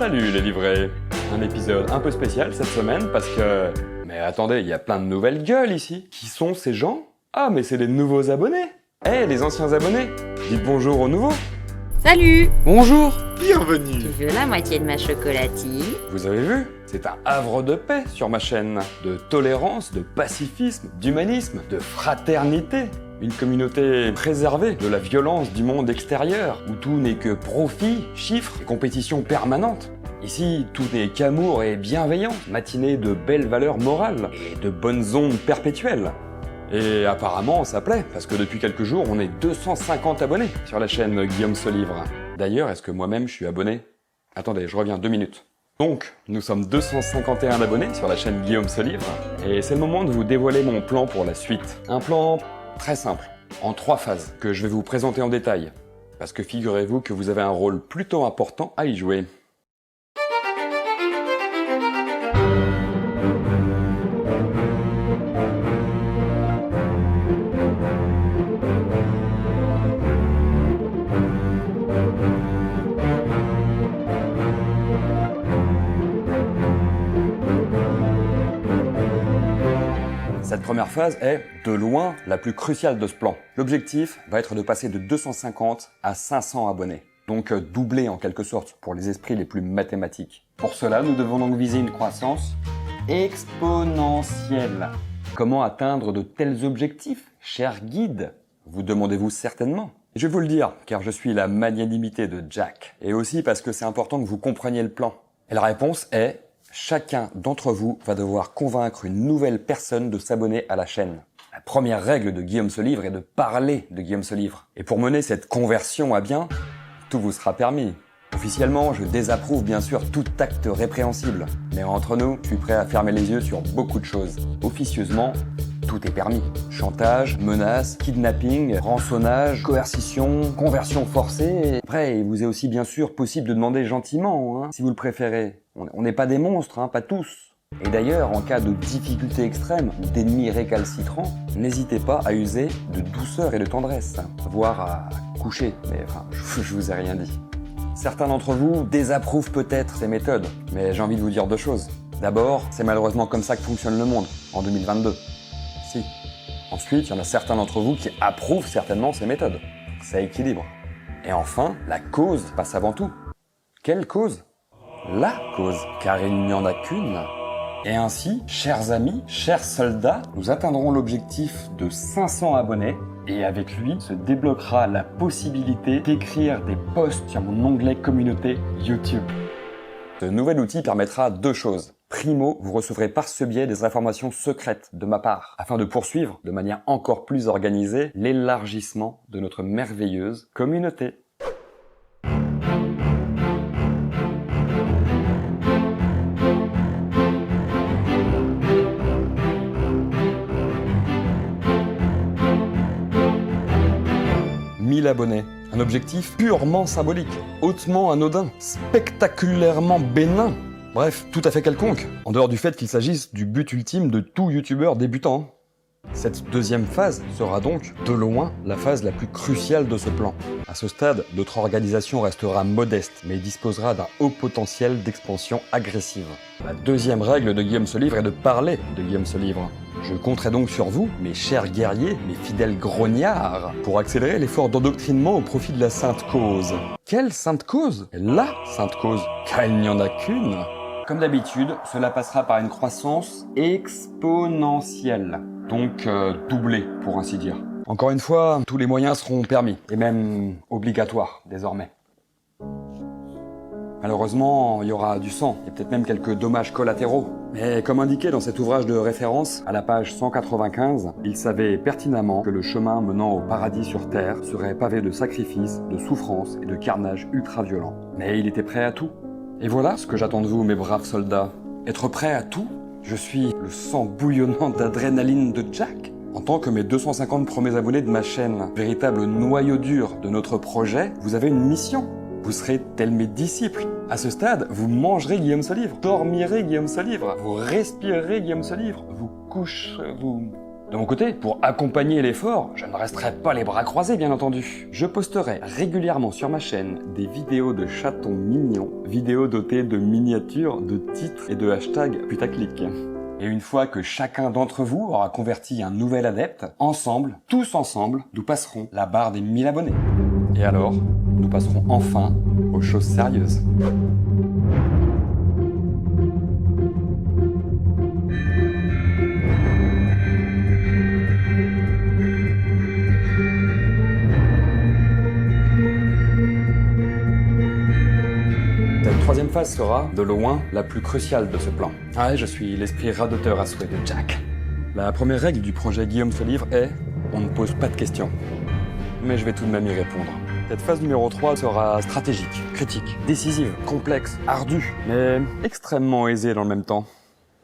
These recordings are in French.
Salut les livrés! Un épisode un peu spécial cette semaine parce que... Mais attendez, il y a plein de nouvelles gueules ici. Qui sont ces gens? Ah mais c'est les nouveaux abonnés! Eh les anciens abonnés! Dites bonjour aux nouveaux! Salut! Bonjour! Bienvenue! Tu veux la moitié de ma chocolatine? Vous avez vu? C'est un havre de paix sur ma chaîne. De tolérance, de pacifisme, d'humanisme, de fraternité. Une communauté préservée de la violence du monde extérieur, où tout n'est que profit, chiffres et compétition permanente. Ici, tout n'est qu'amour et bienveillance, matinée de belles valeurs morales et de bonnes ondes perpétuelles. Et apparemment, ça plaît, parce que depuis quelques jours, on est 250 abonnés sur la chaîne Guillaume se livre. D'ailleurs, est-ce que moi-même je suis abonné? Attendez, je reviens 2 minutes. Donc, nous sommes 251 abonnés sur la chaîne Guillaume se livre, et c'est le moment de vous dévoiler mon plan pour la suite. Un plan très simple, en 3 phases, que je vais vous présenter en détail. Parce que figurez-vous que vous avez un rôle plutôt important à y jouer. Cette première phase est, de loin, la plus cruciale de ce plan. L'objectif va être de passer de 250 à 500 abonnés. Donc doubler en quelque sorte pour les esprits les plus mathématiques. Pour cela, nous devons donc viser une croissance exponentielle. Comment atteindre de tels objectifs, cher guide? Vous demandez-vous certainement. Je vais vous le dire, car je suis la magnanimité de Jack. Et aussi parce que c'est important que vous compreniez le plan. Et la réponse est... Chacun d'entre vous va devoir convaincre une nouvelle personne de s'abonner à la chaîne. La première règle de Guillaume se livre est de parler de Guillaume se livre. Et pour mener cette conversion à bien, tout vous sera permis. Officiellement, je désapprouve bien sûr tout acte répréhensible. Mais entre nous, je suis prêt à fermer les yeux sur beaucoup de choses. Officieusement, tout est permis. Chantage, menaces, kidnapping, rançonnage, coercition, conversion forcée. Après, il vous est aussi bien sûr possible de demander gentiment, si vous le préférez. On n'est pas des monstres, pas tous. Et d'ailleurs, en cas de difficulté extrême ou d'ennemis récalcitrants, n'hésitez pas à user de douceur et de tendresse, voire à coucher, mais enfin, je vous ai rien dit. Certains d'entre vous désapprouvent peut-être ces méthodes, mais j'ai envie de vous dire 2 choses. D'abord, c'est malheureusement comme ça que fonctionne le monde, en 2022. Si. Ensuite, il y en a certains d'entre vous qui approuvent certainement ces méthodes. Ça équilibre. Et enfin, la cause passe avant tout. Quelle cause? La cause, car il n'y en a qu'une. Et ainsi, chers amis, chers soldats, nous atteindrons l'objectif de 500 abonnés et avec lui se débloquera la possibilité d'écrire des posts sur mon onglet communauté YouTube. Ce nouvel outil permettra 2 choses. Primo, vous recevrez par ce biais des informations secrètes de ma part, afin de poursuivre, de manière encore plus organisée, l'élargissement de notre merveilleuse communauté. Abonnés. Un objectif purement symbolique, hautement anodin, spectaculairement bénin. Bref, tout à fait quelconque, en dehors du fait qu'il s'agisse du but ultime de tout youtubeur débutant. Cette 2e phase sera donc, de loin, la phase la plus cruciale de ce plan. À ce stade, notre organisation restera modeste, mais disposera d'un haut potentiel d'expansion agressive. La 2e règle de Guillaume se livre est de parler de Guillaume se livre. Je compterai donc sur vous, mes chers guerriers, mes fidèles grognards, pour accélérer l'effort d'endoctrinement au profit de la sainte cause. Quelle sainte cause? La sainte cause, car il n'y en a qu'une. Comme d'habitude, cela passera par une croissance exponentielle. Donc doublée, pour ainsi dire. Encore une fois, tous les moyens seront permis, et même obligatoires, désormais. Malheureusement, il y aura du sang, et peut-être même quelques dommages collatéraux. Mais comme indiqué dans cet ouvrage de référence, à la page 195, il savait pertinemment que le chemin menant au paradis sur Terre serait pavé de sacrifices, de souffrances et de carnages ultra-violents. Mais il était prêt à tout. Et voilà ce que j'attends de vous, mes braves soldats. Être prêt à tout? Je suis le sang bouillonnant d'adrénaline de Jack. En tant que mes 250 premiers abonnés de ma chaîne, véritable noyau dur de notre projet, vous avez une mission. Vous serez tels mes disciples. À ce stade, vous mangerez Guillaume se livre, dormirez Guillaume se livre, vous respirerez Guillaume se livre, vous coucherez, vous... De mon côté, pour accompagner l'effort, je ne resterai pas les bras croisés bien entendu. Je posterai régulièrement sur ma chaîne des vidéos de chatons mignons, vidéos dotées de miniatures, de titres et de hashtags putaclic. Et une fois que chacun d'entre vous aura converti un nouvel adepte, ensemble, tous ensemble, nous passerons la barre des 1000 abonnés. Et alors, nous passerons enfin aux choses sérieuses. Cette troisième phase sera, de loin, la plus cruciale de ce plan. Ouais, je suis l'esprit radoteur à souhait de Jack. La première règle du projet Guillaume se livre est « on ne pose pas de questions ». Mais je vais tout de même y répondre. Cette phase numéro 3 sera stratégique, critique, décisive, complexe, ardue, mais extrêmement aisée dans le même temps.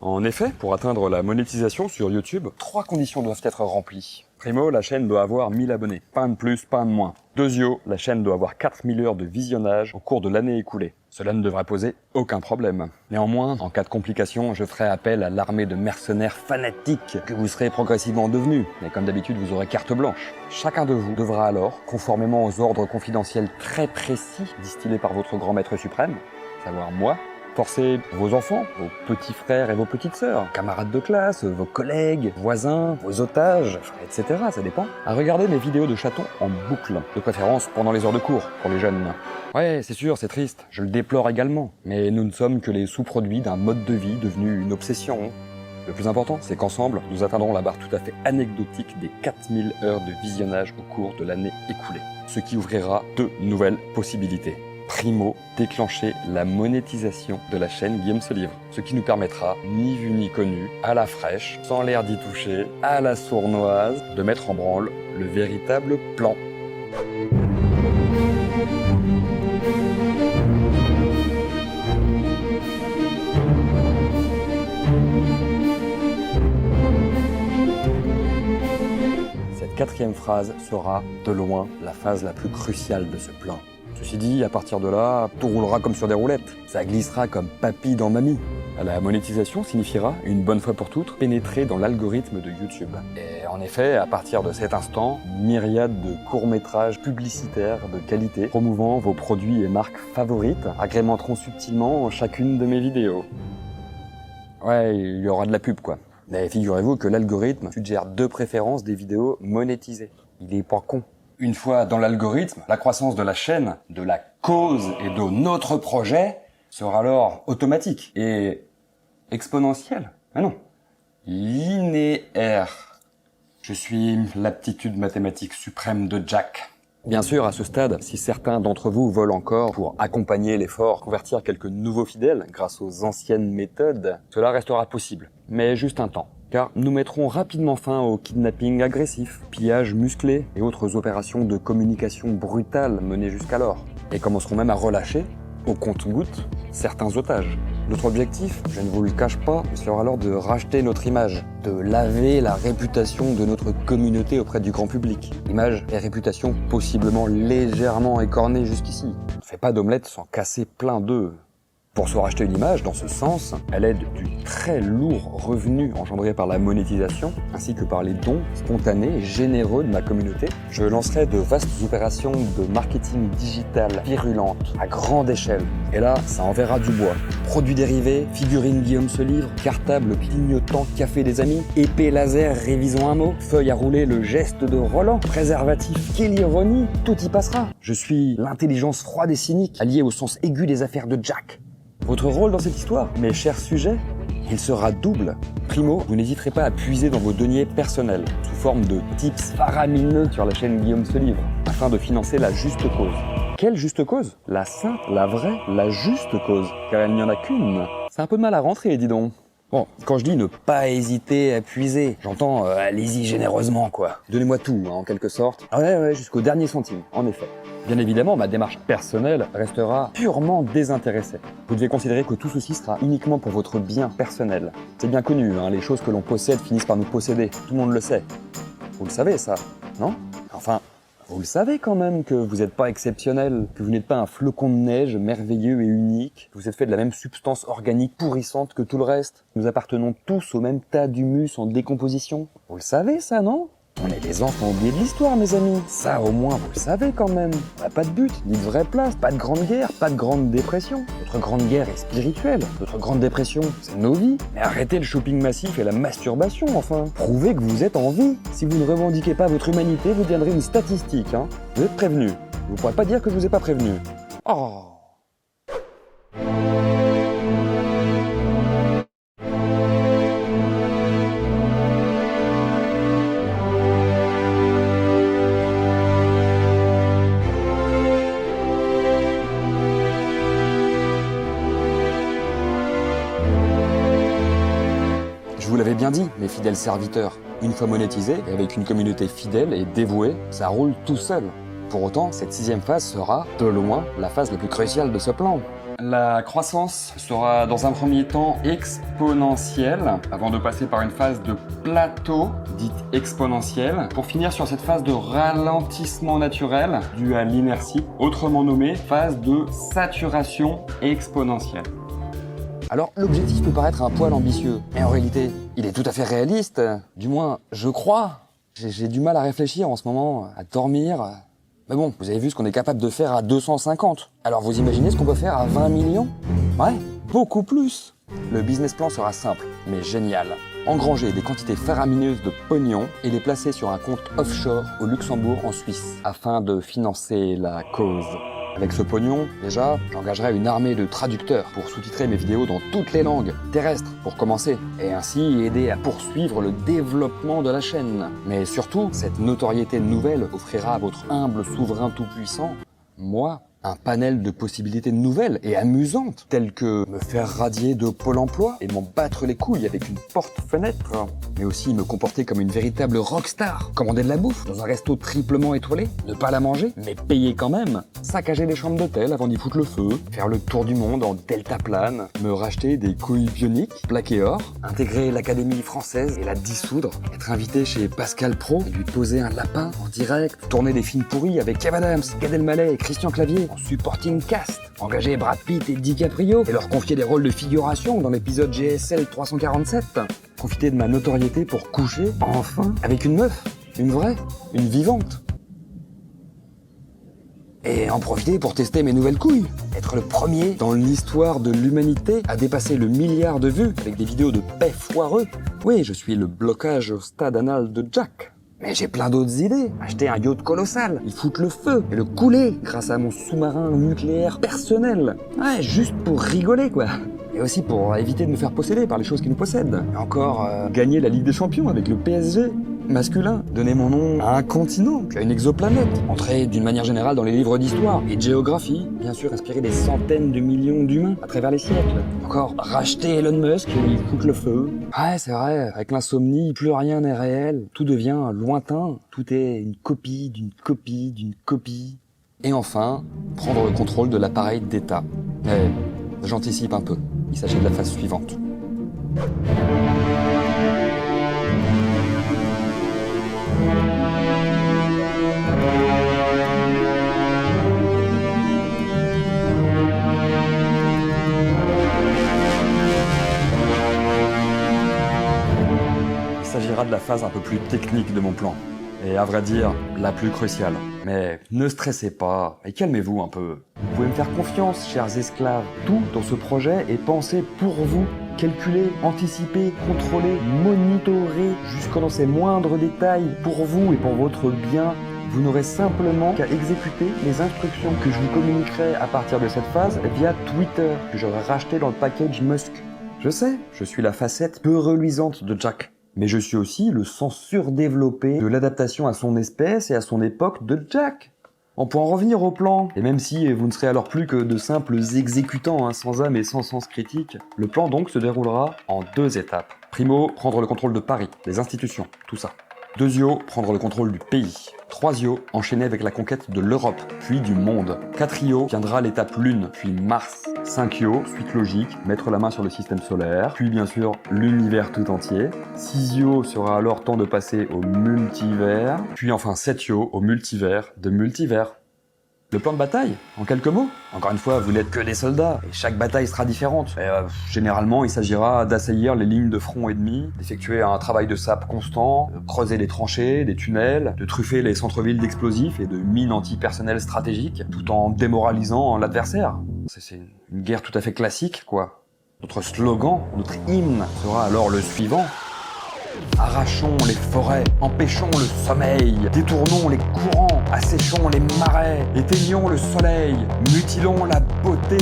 En effet, pour atteindre la monétisation sur YouTube, 3 conditions doivent être remplies. Primo, la chaîne doit avoir 1000 abonnés. Pas un de plus, pas un de moins. Deuxio, la chaîne doit avoir 4000 heures de visionnage au cours de l'année écoulée. Cela ne devrait poser aucun problème. Néanmoins, en cas de complication, je ferai appel à l'armée de mercenaires fanatiques que vous serez progressivement devenus. Mais comme d'habitude, vous aurez carte blanche. Chacun de vous devra alors, conformément aux ordres confidentiels très précis distillés par votre grand maître suprême, savoir moi, forcer vos enfants, vos petits frères et vos petites sœurs, camarades de classe, vos collègues, voisins, vos otages, etc., ça dépend, à regarder mes vidéos de chatons en boucle, de préférence pendant les heures de cours, pour les jeunes. Ouais, c'est sûr, c'est triste, je le déplore également, mais nous ne sommes que les sous-produits d'un mode de vie devenu une obsession. Le plus important, c'est qu'ensemble, nous atteindrons la barre tout à fait anecdotique des 4000 heures de visionnage au cours de l'année écoulée, ce qui ouvrira 2 nouvelles possibilités. Primo, déclencher la monétisation de la chaîne Guillaume se livre, ce qui nous permettra, ni vu ni connu, à la fraîche, sans l'air d'y toucher, à la sournoise, de mettre en branle le véritable plan. Cette 4e phrase sera, de loin, la phase la plus cruciale de ce plan. Ceci dit, à partir de là, tout roulera comme sur des roulettes. Ça glissera comme papy dans mamie. La monétisation signifiera, une bonne fois pour toutes, pénétrer dans l'algorithme de YouTube. Et en effet, à partir de cet instant, myriade de courts-métrages publicitaires de qualité promouvant vos produits et marques favorites agrémenteront subtilement chacune de mes vidéos. Ouais, il y aura de la pub quoi. Mais figurez-vous que l'algorithme suggère de préférence des vidéos monétisées. Il est pas con. Une fois dans l'algorithme, la croissance de la chaîne, de la cause et de notre projet sera alors automatique et exponentielle. Mais non, linéaire. Je suis l'aptitude mathématique suprême de Jack. Bien sûr, à ce stade, si certains d'entre vous veulent encore, pour accompagner l'effort, convertir quelques nouveaux fidèles grâce aux anciennes méthodes, cela restera possible, mais juste un temps. Car nous mettrons rapidement fin au kidnapping agressif, pillage musclé et autres opérations de communication brutale menées jusqu'alors. Et commencerons même à relâcher, au compte-gouttes, certains otages. Notre objectif, je ne vous le cache pas, sera alors de racheter notre image, de laver la réputation de notre communauté auprès du grand public. Image et réputation possiblement légèrement écornées jusqu'ici. On ne fait pas d'omelette sans casser plein d'œufs. Pour se racheter une image, dans ce sens, à l'aide du très lourd revenu engendré par la monétisation, ainsi que par les dons spontanés et généreux de ma communauté, je lancerai de vastes opérations de marketing digital virulentes, à grande échelle. Et là, ça enverra du bois. Produits dérivés, figurines Guillaume se livre, cartable clignotant café des amis, épée laser révisons un mot, feuille à rouler le geste de Roland, préservatif, quelle ironie, tout y passera. Je suis l'intelligence froide et cynique, alliée au sens aigu des affaires de Jack. Votre rôle dans cette histoire, mes chers sujets, il sera double. Primo, vous n'hésiterez pas à puiser dans vos deniers personnels, sous forme de tips faramineux sur la chaîne Guillaume se livre, afin de financer la juste cause. Quelle juste cause? La simple, la vraie, la juste cause, car il n'y en a qu'une. C'est un peu de mal à rentrer, dis donc. Bon, quand je dis ne pas hésiter à puiser, j'entends allez-y généreusement quoi. Donnez-moi tout, en quelque sorte. Ouais, jusqu'au dernier centime, en effet. Bien évidemment, ma démarche personnelle restera purement désintéressée. Vous devez considérer que tout ceci sera uniquement pour votre bien personnel. C'est bien connu, les choses que l'on possède finissent par nous posséder. Tout le monde le sait. Vous le savez, ça, non? Enfin, Vous le savez quand même que vous n'êtes pas exceptionnel, que vous n'êtes pas un flocon de neige merveilleux et unique, que vous êtes fait de la même substance organique pourrissante que tout le reste. Nous appartenons tous au même tas d'humus en décomposition. Vous le savez ça, non ? On est des enfants oubliés de l'histoire, mes amis. Ça, au moins, vous le savez quand même. On n'a pas de but, ni de vraie place, pas de grande guerre, pas de grande dépression. Notre grande guerre est spirituelle. Notre grande dépression, c'est nos vies. Mais arrêtez le shopping massif et la masturbation, enfin. Prouvez que vous êtes en vie. Si vous ne revendiquez pas votre humanité, vous deviendrez une statistique, hein. Vous êtes prévenus. Vous ne pourrez pas dire que je vous ai pas prévenu. Oh. Je vous l'avais bien dit, mes fidèles serviteurs, une fois monétisé et avec une communauté fidèle et dévouée, ça roule tout seul. Pour autant, cette 6e phase sera, de loin, la phase la plus cruciale de ce plan. La croissance sera dans un premier temps exponentielle, avant de passer par une phase de plateau, dite exponentielle, pour finir sur cette phase de ralentissement naturel, due à l'inertie, autrement nommée phase de saturation exponentielle. Alors, l'objectif peut paraître un poil ambitieux, mais en réalité, il est tout à fait réaliste. Du moins, je crois. J'ai du mal à réfléchir en ce moment, à dormir. Mais bon, vous avez vu ce qu'on est capable de faire à 250. Alors vous imaginez ce qu'on peut faire à 20 millions ? Ouais, beaucoup plus. Le business plan sera simple, mais génial. Engranger des quantités faramineuses de pognon et les placer sur un compte offshore au Luxembourg en Suisse, afin de financer la cause. Avec ce pognon, déjà, j'engagerai une armée de traducteurs pour sous-titrer mes vidéos dans toutes les langues, terrestres pour commencer, et ainsi aider à poursuivre le développement de la chaîne. Mais surtout, cette notoriété nouvelle offrira à votre humble souverain tout-puissant, moi, un panel de possibilités nouvelles et amusantes, telles que me faire radier de Pôle emploi et m'en battre les couilles avec une porte-fenêtre, mais aussi me comporter comme une véritable rockstar, commander de la bouffe dans un resto triplement étoilé, ne pas la manger, mais payer quand même, saccager les chambres d'hôtel avant d'y foutre le feu, faire le tour du monde en deltaplane, me racheter des couilles bioniques, plaquées or, intégrer l'Académie française et la dissoudre, être invité chez Pascal Pro et lui poser un lapin en direct, tourner des films pourris avec Kev Adams, Gad Elmaleh et Christian Clavier, en supporting cast, engager Brad Pitt et DiCaprio et leur confier des rôles de figuration dans l'épisode GSL 347, profiter de ma notoriété pour coucher, enfin, avec une meuf, une vraie, une vivante. Et en profiter pour tester mes nouvelles couilles, être le premier dans l'histoire de l'humanité à dépasser le 1 milliard de vues avec des vidéos de paix foireux. Oui, je suis le blocage au stade anal de Jack. Mais j'ai plein d'autres idées. Acheter un yacht colossal, y foutre le feu et le couler grâce à mon sous-marin nucléaire personnel. Ouais, juste pour rigoler, quoi. Et aussi pour éviter de me faire posséder par les choses qui nous possèdent. Et encore, gagner la Ligue des Champions avec le PSG. Masculin, donner mon nom à un continent, puis à une exoplanète, entrer d'une manière générale dans les livres d'histoire et de géographie, bien sûr inspirer des centaines de millions d'humains à travers les siècles. Encore, racheter Elon Musk et lui foutre le feu. Ouais, c'est vrai, avec l'insomnie, plus rien n'est réel, tout devient lointain, tout est une copie d'une copie d'une copie. Et enfin, prendre le contrôle de l'appareil d'État. Mais j'anticipe un peu, il s'agit de la phase suivante. Il s'agira de la phase un peu plus technique de mon plan. Et à vrai dire, la plus cruciale. Mais ne stressez pas, et calmez-vous un peu. Vous pouvez me faire confiance, chers esclaves. Tout dans ce projet est pensé pour vous. Calculé, anticipé, contrôlé, monitoré, jusqu'à dans ses moindres détails, pour vous et pour votre bien. Vous n'aurez simplement qu'à exécuter les instructions que je vous communiquerai à partir de cette phase via Twitter, que j'aurai racheté dans le package Musk. Je sais, je suis la facette peu reluisante de Jack. Mais je suis aussi le sens surdéveloppé de l'adaptation à son espèce et à son époque de Jack. On peut en revenir au plan, et même si vous ne serez alors plus que de simples exécutants sans âme et sans sens critique, le plan donc se déroulera en 2 étapes. Primo, prendre le contrôle de Paris, des institutions, tout ça. 2 prendre le contrôle du pays. 3 enchaîner avec la conquête de l'Europe, puis du monde. 4 viendra l'étape Lune, puis Mars. 5 suite logique, mettre la main sur le système solaire, puis bien sûr l'univers tout entier. 6 sera alors temps de passer au multivers, puis enfin 7 au multivers de multivers. Le plan de bataille, en quelques mots. Encore une fois, vous n'êtes que des soldats, et chaque bataille sera différente. Et généralement, il s'agira d'assaillir les lignes de front ennemies, d'effectuer un travail de sape constant, de creuser les tranchées, des tunnels, de truffer les centres-villes d'explosifs et de mines anti-personnel stratégiques, tout en démoralisant l'adversaire. C'est une guerre tout à fait classique, quoi. Notre slogan, notre hymne, sera alors le suivant. Arrachons les forêts, empêchons le sommeil, détournons les courants, asséchons les marais, éteignons le soleil, mutilons la beauté.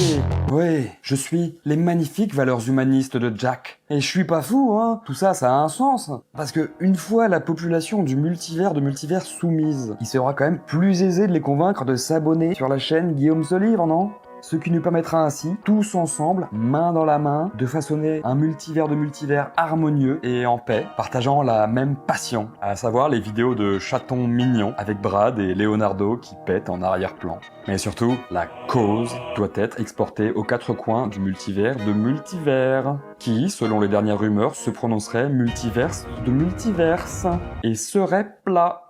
Ouais, je suis les magnifiques valeurs humanistes de Jack. Et je suis pas fou, hein. Tout ça, ça a un sens. Parce que une fois la population du multivers de multivers soumise, il sera quand même plus aisé de les convaincre de s'abonner sur la chaîne Guillaume se livre, non ? Ce qui nous permettra ainsi, tous ensemble, main dans la main, de façonner un multivers de multivers harmonieux et en paix, partageant la même passion, à savoir les vidéos de chatons mignons avec Brad et Leonardo qui pètent en arrière-plan. Mais surtout, la cause doit être exportée aux 4 coins du multivers de multivers, qui, selon les dernières rumeurs, se prononcerait multiverse de multiverse, et serait plat.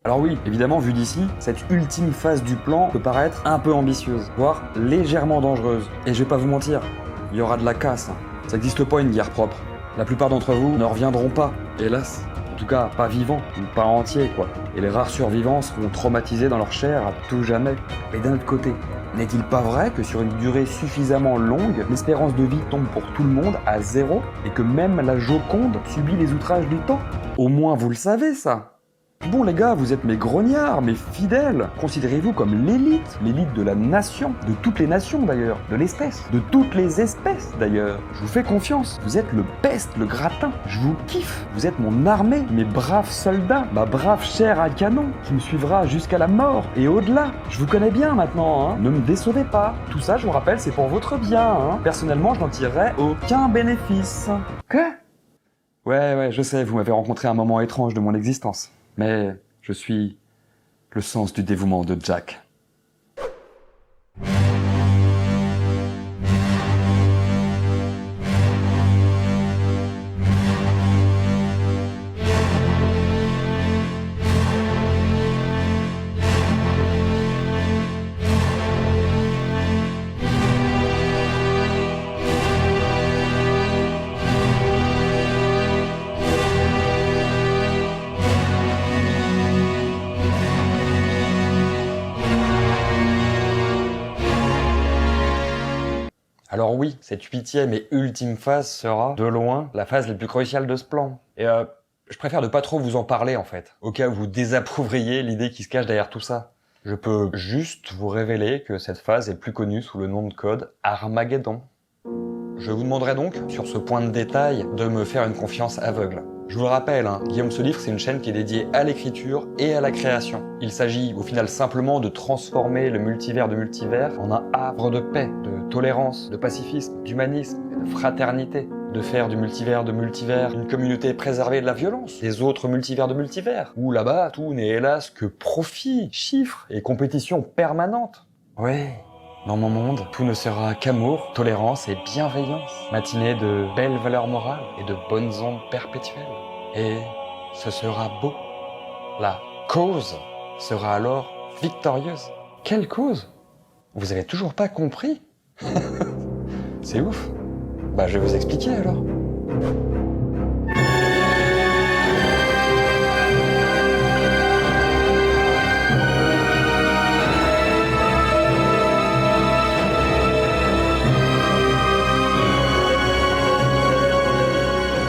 Alors oui, évidemment, vu d'ici, cette ultime phase du plan peut paraître un peu ambitieuse, voire légèrement dangereuse. Et je vais pas vous mentir, il y aura de la casse. Ça n'existe pas une guerre propre. La plupart d'entre vous ne reviendront pas, hélas. En tout cas, pas vivants, ou pas entiers, quoi. Et les rares survivants seront traumatisés dans leur chair à tout jamais. Mais d'un autre côté, n'est-il pas vrai que sur une durée suffisamment longue, l'espérance de vie tombe pour tout le monde à 0 et que même la Joconde subit les outrages du temps ? Au moins vous le savez, ça. Bon les gars, vous êtes mes grognards, mes fidèles. Considérez-vous comme l'élite de la nation, de toutes les nations d'ailleurs, de l'espèce, de toutes les espèces d'ailleurs. Je vous fais confiance, vous êtes le best, le gratin. Je vous kiffe, vous êtes mon armée, mes braves soldats, ma brave chair à canon, qui me suivra jusqu'à la mort et au-delà. Je vous connais bien maintenant, hein. Ne me décevez pas. Tout ça, je vous rappelle, c'est pour votre bien, hein. Personnellement, je n'en tirerai aucun bénéfice. Quoi ? Ouais, je sais, vous m'avez rencontré à un moment étrange de mon existence. Mais je suis le sens du dévouement de Jack. Alors oui, cette 8e et ultime phase sera, de loin, la phase la plus cruciale de ce plan. Et je préfère ne pas trop vous en parler en fait, au cas où vous désapprouveriez l'idée qui se cache derrière tout ça. Je peux juste vous révéler que cette phase est plus connue sous le nom de code Armageddon. Je vous demanderai donc, sur ce point de détail, de me faire une confiance aveugle. Je vous le rappelle, Guillaume se livre, c'est une chaîne qui est dédiée à l'écriture et à la création. Il s'agit au final simplement de transformer le multivers de multivers en un havre de paix, de tolérance, de pacifisme, d'humanisme et de fraternité. De faire du multivers de multivers une communauté préservée de la violence, des autres multivers de multivers, où là-bas, tout n'est hélas que profit, chiffres et compétition permanente. Ouais. Dans mon monde, tout ne sera qu'amour, tolérance et bienveillance. Matinée de belles valeurs morales et de bonnes ondes perpétuelles. Et ce sera beau. La cause sera alors victorieuse. Quelle cause ? Vous avez toujours pas compris ? C'est ouf. Bah je vais vous expliquer alors.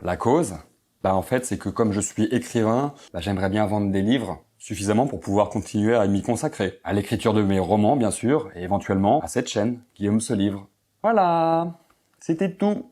La cause, en fait, c'est que comme je suis écrivain, j'aimerais bien vendre des livres suffisamment pour pouvoir continuer à m'y consacrer. À l'écriture de mes romans, bien sûr, et éventuellement à cette chaîne, Guillaume se livre. Voilà, c'était tout.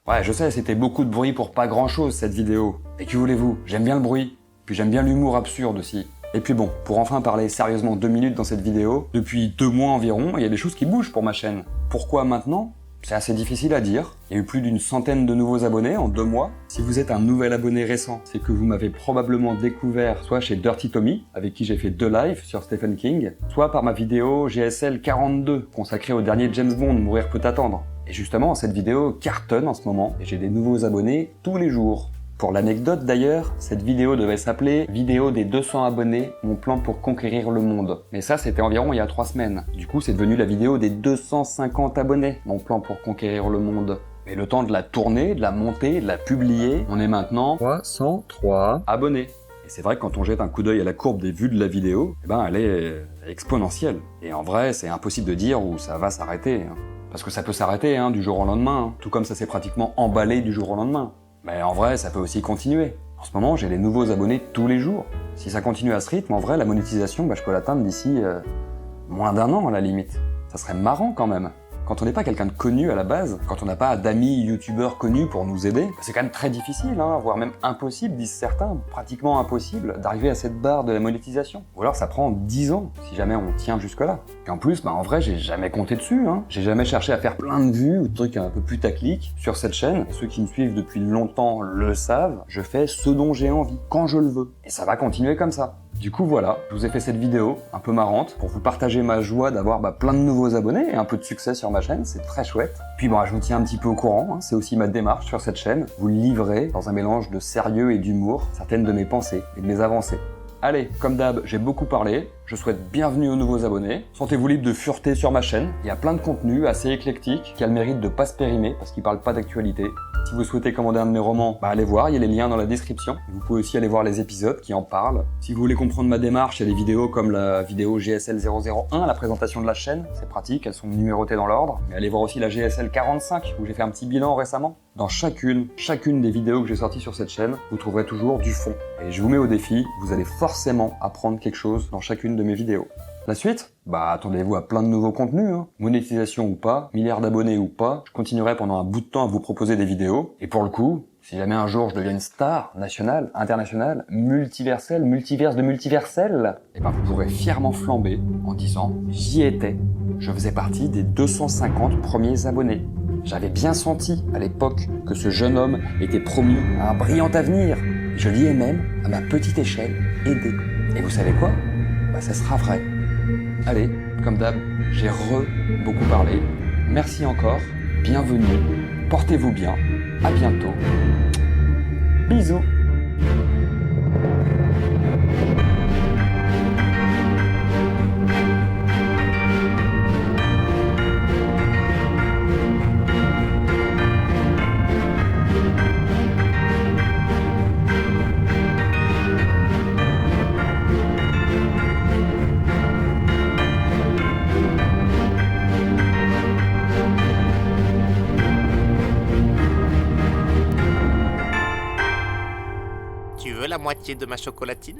Ouais, je sais, c'était beaucoup de bruit pour pas grand-chose, cette vidéo. Et que voulez-vous, j'aime bien le bruit, puis j'aime bien l'humour absurde aussi. Et puis bon, pour enfin parler sérieusement 2 minutes dans cette vidéo, depuis 2 mois environ, il y a des choses qui bougent pour ma chaîne. Pourquoi maintenant ? C'est assez difficile à dire. Il y a eu plus d'une centaine de nouveaux abonnés en 2 mois. Si vous êtes un nouvel abonné récent, c'est que vous m'avez probablement découvert soit chez Dirty Tommy, avec qui j'ai fait 2 lives sur Stephen King, soit par ma vidéo GSL 42, consacrée au dernier James Bond, Mourir peut attendre. Et justement, cette vidéo cartonne en ce moment, et j'ai des nouveaux abonnés tous les jours. Pour l'anecdote d'ailleurs, cette vidéo devait s'appeler « Vidéo des 200 abonnés, mon plan pour conquérir le monde ». Mais ça, c'était environ il y a 3 semaines. Du coup, c'est devenu la vidéo des 250 abonnés, mon plan pour conquérir le monde. Mais le temps de la tourner, de la monter, de la publier, on est maintenant 303 abonnés. Et c'est vrai que quand on jette un coup d'œil à la courbe des vues de la vidéo, elle est exponentielle. Et en vrai, c'est impossible de dire où ça va s'arrêter. Parce que ça peut s'arrêter du jour au lendemain, tout comme ça s'est pratiquement emballé du jour au lendemain. Mais en vrai, ça peut aussi continuer. En ce moment, j'ai des nouveaux abonnés tous les jours. Si ça continue à ce rythme, en vrai, la monétisation, je peux l'atteindre d'ici moins d'1 an à la limite. Ça serait marrant quand même. Quand on n'est pas quelqu'un de connu à la base, quand on n'a pas d'amis youtubeurs connus pour nous aider, c'est quand même très difficile, voire même impossible, disent certains, pratiquement impossible, d'arriver à cette barre de la monétisation. Ou alors ça prend 10 ans, si jamais on tient jusque-là. Et en plus, en vrai, j'ai jamais compté dessus, J'ai jamais cherché à faire plein de vues ou de trucs un peu putaclic sur cette chaîne. Et ceux qui me suivent depuis longtemps le savent, je fais ce dont j'ai envie, quand je le veux. Et ça va continuer comme ça. Du coup voilà, je vous ai fait cette vidéo un peu marrante pour vous partager ma joie d'avoir plein de nouveaux abonnés et un peu de succès sur ma chaîne, c'est très chouette. Puis je vous tiens un petit peu au courant, c'est aussi ma démarche sur cette chaîne, vous livrer dans un mélange de sérieux et d'humour certaines de mes pensées et de mes avancées. Allez, comme d'hab, j'ai beaucoup parlé, je souhaite bienvenue aux nouveaux abonnés. Sentez-vous libre de fureter sur ma chaîne, il y a plein de contenus assez éclectiques qui a le mérite de pas se périmer parce qu'ils parlent pas d'actualité. Si vous souhaitez commander un de mes romans, allez voir, il y a les liens dans la description. Vous pouvez aussi aller voir les épisodes qui en parlent. Si vous voulez comprendre ma démarche, il y a des vidéos comme la vidéo GSL 001, la présentation de la chaîne, c'est pratique, elles sont numérotées dans l'ordre. Mais allez voir aussi la GSL 45, où j'ai fait un petit bilan récemment. Dans chacune des vidéos que j'ai sorties sur cette chaîne, vous trouverez toujours du fond. Et je vous mets au défi, vous allez forcément apprendre quelque chose dans chacune de mes vidéos. La suite ? Attendez-vous à plein de nouveaux contenus, Monétisation ou pas, milliards d'abonnés ou pas, je continuerai pendant un bout de temps à vous proposer des vidéos. Et pour le coup, si jamais un jour je deviens une star nationale, internationale, multiverselle, multiverse de multiverselle, vous pourrez fièrement flamber en disant « J'y étais, je faisais partie des 250 premiers abonnés. J'avais bien senti à l'époque que ce jeune homme était promis à un brillant avenir. Je l'y ai même, à ma petite échelle, aidé. Et vous savez quoi ? Ça sera vrai. Allez, comme d'hab, j'ai beaucoup parlé. Merci encore, bienvenue, portez-vous bien, à bientôt. Bisous. Tu veux la moitié de ma chocolatine ?